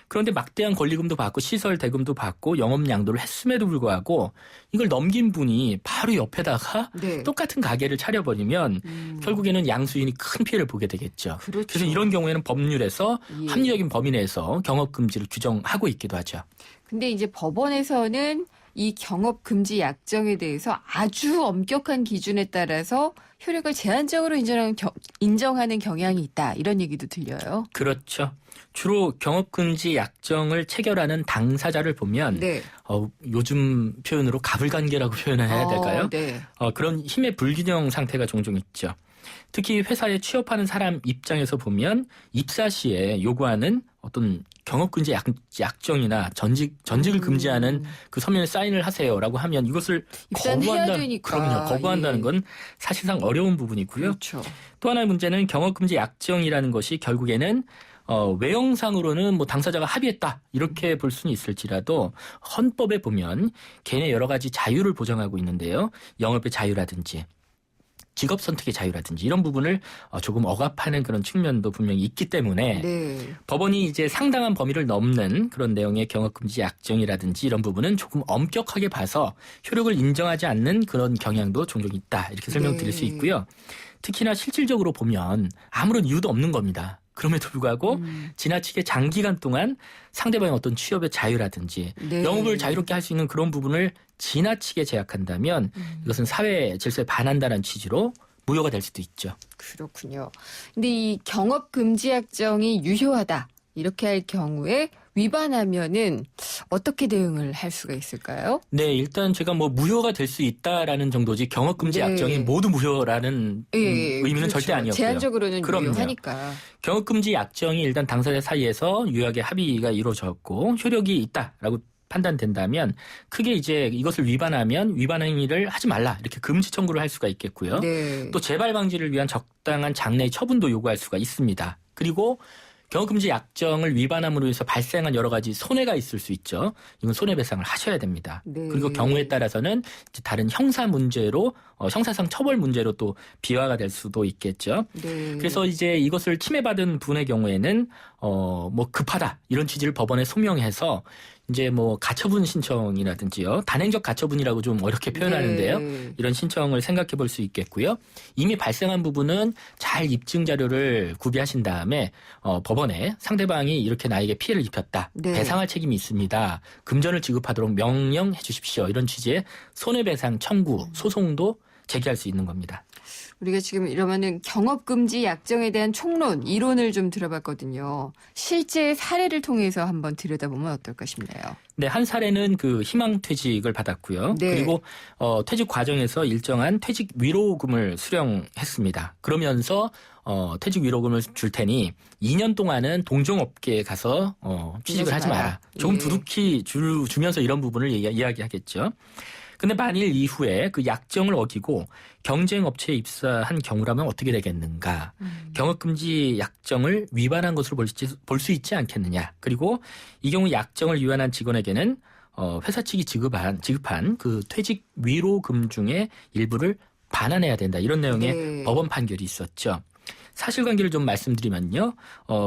그런데 막대한 권리금도 받고 시설 대금도 받고 영업양도를 했음에도 불구하고 이걸 넘긴 분이 바로 옆에다가 네. 똑같은 가게를 차려버리면 결국에는 양수인이 큰 피해를 보게 되겠죠. 그렇죠. 그래서 이런 경우에는 법률에서 예. 합리적인 범위 내에서 경업금지를 규정하고 있기도 하죠. 근데 이제 법원에서는 이 경업 금지 약정에 대해서 아주 엄격한 기준에 따라서 효력을 제한적으로 인정하는 경향이 있다. 이런 얘기도 들려요. 그렇죠. 주로 경업금지 약정을 체결하는 당사자를 보면 네. 요즘 표현으로 가불관계라고 표현을 해야 될까요? 네. 그런 힘의 불균형 상태가 종종 있죠. 특히 회사에 취업하는 사람 입장에서 보면 입사 시에 요구하는 어떤 경업금지 약정이나 전직을 금지하는 그 서면에 사인을 하세요라고 하면 이것을 입사는 해야 되니까. 그럼요. 거부한다는 예. 건 사실상 어려운 부분이고요. 그렇죠. 또 하나의 문제는 경업금지 약정이라는 것이 결국에는 외형상으로는 뭐 당사자가 합의했다 이렇게 볼 수는 있을지라도 헌법에 보면 개인의 여러 가지 자유를 보장하고 있는데요. 영업의 자유라든지 직업 선택의 자유라든지 이런 부분을 조금 억압하는 그런 측면도 분명히 있기 때문에 네. 법원이 이제 상당한 범위를 넘는 그런 내용의 경업금지 약정이라든지 이런 부분은 조금 엄격하게 봐서 효력을 인정하지 않는 그런 경향도 종종 있다 이렇게 설명드릴 수 있고요. 특히나 실질적으로 보면 아무런 이유도 없는 겁니다. 그럼에도 불구하고 지나치게 장기간 동안 상대방의 어떤 취업의 자유라든지 네. 영업을 자유롭게 할 수 있는 그런 부분을 지나치게 제약한다면 이것은 사회 질서에 반한다는 취지로 무효가 될 수도 있죠. 그렇군요. 근데 이 경업 금지 약정이 유효하다. 이렇게 할 경우에 위반하면은 어떻게 대응을 할 수가 있을까요? 네, 일단 제가 뭐 무효가 될 수 있다라는 정도지 경업금지 네. 약정이 모두 무효라는 의미는 그렇죠. 절대 아니었고요. 제한적으로는 그럼요. 유효하니까. 경업금지 약정이 일단 당사자 사이에서 유효하게 합의가 이루어졌고 효력이 있다라고 판단된다면 크게 이제 이것을 위반하면 위반 행위를 하지 말라 이렇게 금지 청구를 할 수가 있겠고요. 네. 또 재발 방지를 위한 적당한 장래의 처분도 요구할 수가 있습니다. 그리고 경업금지 약정을 위반함으로 해서 발생한 여러 가지 손해가 있을 수 있죠. 이건 손해배상을 하셔야 됩니다. 네. 그리고 경우에 따라서는 이제 다른 형사 문제로 형사상 처벌 문제로 또 비화가 될 수도 있겠죠. 네. 그래서 이제 이것을 침해받은 분의 경우에는 뭐 급하다 이런 취지를 법원에 소명해서 이제 뭐 가처분 신청이라든지요. 단행적 가처분이라고 좀 어렵게 표현하는데요. 네. 이런 신청을 생각해 볼 수 있겠고요. 이미 발생한 부분은 잘 입증 자료를 구비하신 다음에 법원에 상대방이 이렇게 나에게 피해를 입혔다. 네. 배상할 책임이 있습니다. 금전을 지급하도록 명령해 주십시오. 이런 취지의 손해배상 청구, 소송도 제기할 수 있는 겁니다. 우리가 지금 이러면은 경업금지 약정에 대한 총론, 이론을 좀 들어봤거든요. 실제 사례를 통해서 한번 들여다보면 어떨까 싶네요. 네, 한 사례는 그 희망퇴직을 받았고요. 네. 그리고 퇴직 과정에서 일정한 퇴직 위로금을 수령했습니다. 그러면서 퇴직 위로금을 줄 테니 2년 동안은 동종업계에 가서 취직을 하지 마라. 조금 예. 두둑히 주면서 이런 부분을 이야기하겠죠. 근데 만일 이후에 그 약정을 어기고 경쟁업체에 입사한 경우라면 어떻게 되겠는가. 경업금지 약정을 위반한 것으로 볼 수 있지 않겠느냐. 그리고 이 경우 약정을 위반한 직원에게는 회사 측이 지급한 그 퇴직 위로금 중에 일부를 반환해야 된다. 이런 내용의 네. 법원 판결이 있었죠. 사실관계를 좀 말씀드리면요.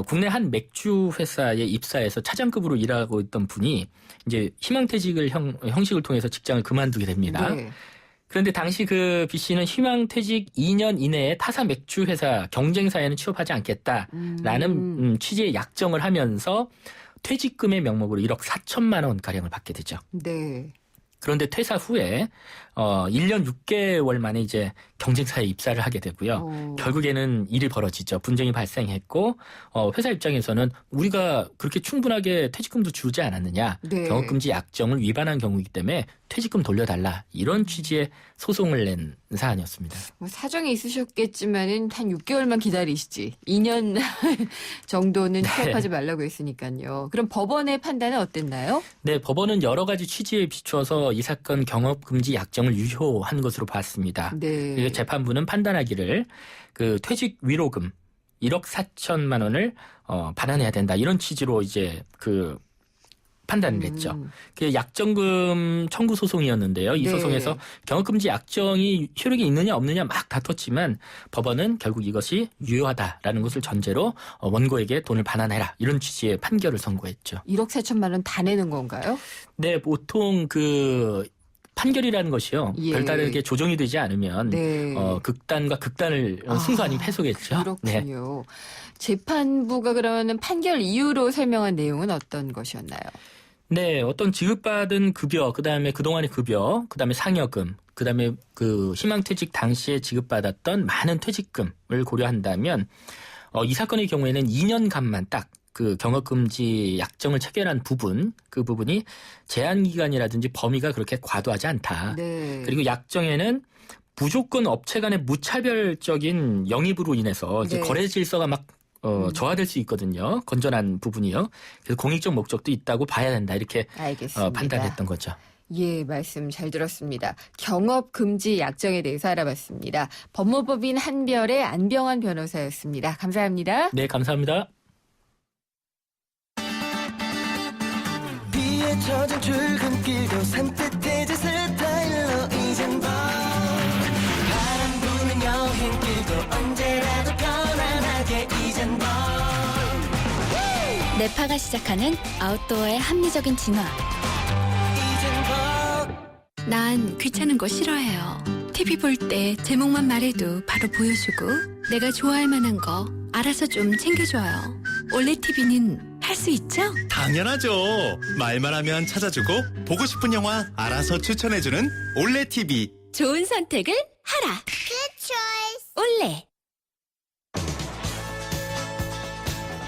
국내 한 맥주 회사에 입사해서 차장급으로 일하고 있던 분이 이제 희망퇴직을 형식을 통해서 직장을 그만두게 됩니다. 네. 그런데 당시 그 B 씨는 희망퇴직 2년 이내에 타사 맥주 회사 경쟁사에는 취업하지 않겠다라는 취지의 약정을 하면서 퇴직금의 명목으로 1억 4천만 원 가량을 받게 되죠. 네. 그런데 퇴사 후에 1년 6개월 만에 이제 경쟁사에 입사를 하게 되고요. 결국에는 일이 벌어지죠. 분쟁이 발생했고 회사 입장에서는 우리가 그렇게 충분하게 퇴직금도 주지 않았느냐. 네. 경업금지 약정을 위반한 경우이기 때문에 퇴직금 돌려달라. 이런 취지의 소송을 낸 사안이었습니다. 뭐 사정이 있으셨겠지만은 한 6개월만 기다리시지. 2년 정도는 네. 취업하지 말라고 했으니까요. 그럼 법원의 판단은 어땠나요? 네, 법원은 여러 가지 취지에 비추어서 이 사건 경업금지 약정을 유효한 것으로 봤습니다. 네. 그리고 재판부는 판단하기를 그 퇴직 위로금 1억 4천만 원을 반환해야 된다. 이런 취지로 이제 그 판단을 했죠. 그 약정금 청구 소송이었는데요. 이 네. 소송에서 경업금지 약정이 효력이 있느냐 없느냐 막 다퉜지만 법원은 결국 이것이 유효하다라는 것을 전제로 원고에게 돈을 반환해라. 이런 취지의 판결을 선고했죠. 1억 4천만 원 다 내는 건가요? 네, 보통 그 판결이라는 것이요. 예. 별다르게 조정이 되지 않으면 네. 극단과 극단을 승소 아니면 패소겠죠. 네. 그렇군요. 재판부가 그러면 판결 이유로 설명한 내용은 어떤 것이었나요? 네, 어떤 지급받은 급여, 그다음에 그동안의 급여, 그다음에 상여금, 그다음에 그 희망퇴직 당시에 지급받았던 많은 퇴직금을 고려한다면 이 사건의 경우에는 2년간만 딱 그 경업금지 약정을 체결한 부분, 그 부분이 제한기간이라든지 범위가 그렇게 과도하지 않다. 네. 그리고 약정에는 무조건 업체 간의 무차별적인 영입으로 인해서 이제 네. 거래 질서가 막 저하될 수 있거든요. 건전한 부분이요. 그래서 공익적 목적도 있다고 봐야 된다. 이렇게 알겠습니다. 판단했던 거죠. 예, 말씀 잘 들었습니다. 경업금지 약정에 대해서 알아봤습니다. 법무법인 한별의 안병환 변호사였습니다. 감사합니다. 네, 감사합니다. 비에 젖은 출근길도 산뜻해진 스타일로 이젠 바람 부는 여행길도 언제라도 편안하게 이젠 네파가 시작하는 아웃도어의 합리적인 진화. 난 귀찮은 거 싫어해요. TV 볼 때 제목만 말해도 바로 보여주고 내가 좋아할 만한 거 알아서 좀 챙겨줘요. 올레 TV는 할 수 있죠? 당연하죠. 말만 하면 찾아주고 보고 싶은 영화 알아서 추천해주는 올레 TV. 좋은 선택을 하라. 올레.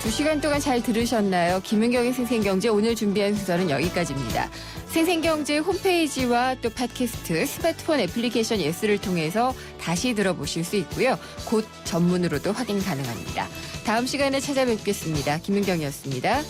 2시간 동안 잘 들으셨나요? 김은경의 생생경제 오늘 준비한 순서는 여기까지입니다. 생생경제 홈페이지와 또 팟캐스트, 스마트폰 애플리케이션 예스를 통해서 다시 들어보실 수 있고요. 곧 전문으로도 확인 가능합니다. 다음 시간에 찾아뵙겠습니다. 김은경이었습니다.